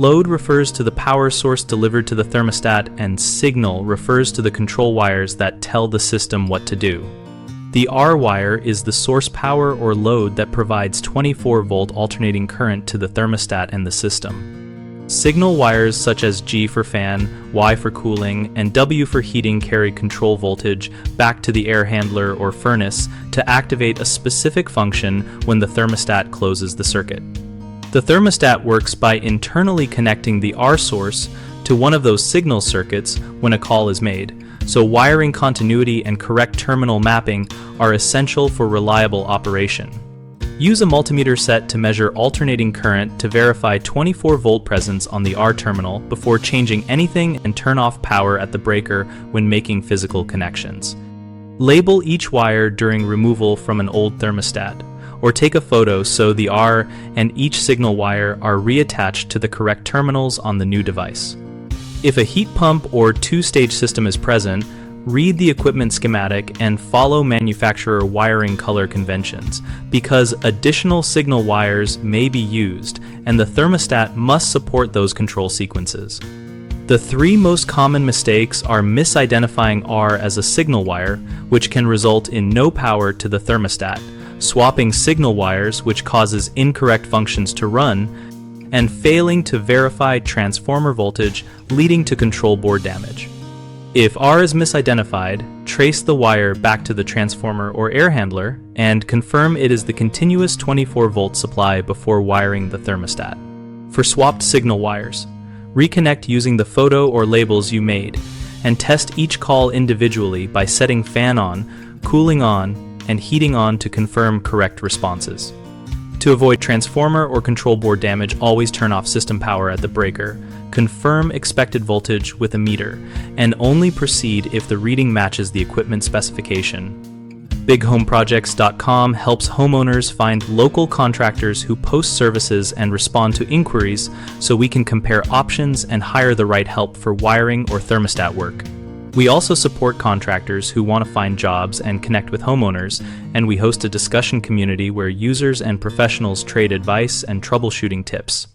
Load refers to the power source delivered to the thermostat, and signal refers to the control wires that tell the system what to do. The R wire is the source power or load that provides 24-volt alternating current to the thermostat and the system. Signal wires such as G for fan, Y for cooling, and W for heating carry control voltage back to the air handler or furnace to activate a specific function when the thermostat closes the circuit. The thermostat works by internally connecting the R source to one of those signal circuits when a call is made, so wiring continuity and correct terminal mapping are essential for reliable operation. Use a multimeter set to measure alternating current to verify 24-volt presence on the R terminal before changing anything, and turn off power at the breaker when making physical connections. Label each wire during removal from an old thermostat, or take a photo so the R and each signal wire are reattached to the correct terminals on the new device. If a heat pump or two-stage system is present, read the equipment schematic and follow manufacturer wiring color conventions, because additional signal wires may be used and the thermostat must support those control sequences. The three most common mistakes are misidentifying R as a signal wire, which can result in no power to the thermostat, swapping signal wires, which causes incorrect functions to run, and failing to verify transformer voltage, leading to control board damage. If R is misidentified, trace the wire back to the transformer or air handler and confirm it is the continuous 24-volt supply before wiring the thermostat. For swapped signal wires, reconnect using the photo or labels you made, and test each call individually by setting fan on, cooling on, and heating on to confirm correct responses. To avoid transformer or control board damage, always turn off system power at the breaker, confirm expected voltage with a meter, and only proceed if the reading matches the equipment specification. BigHomeProjects.com helps homeowners find local contractors who post services and respond to inquiries, so we can compare options and hire the right help for wiring or thermostat work. We also support contractors who want to find jobs and connect with homeowners, and we host a discussion community where users and professionals trade advice and troubleshooting tips.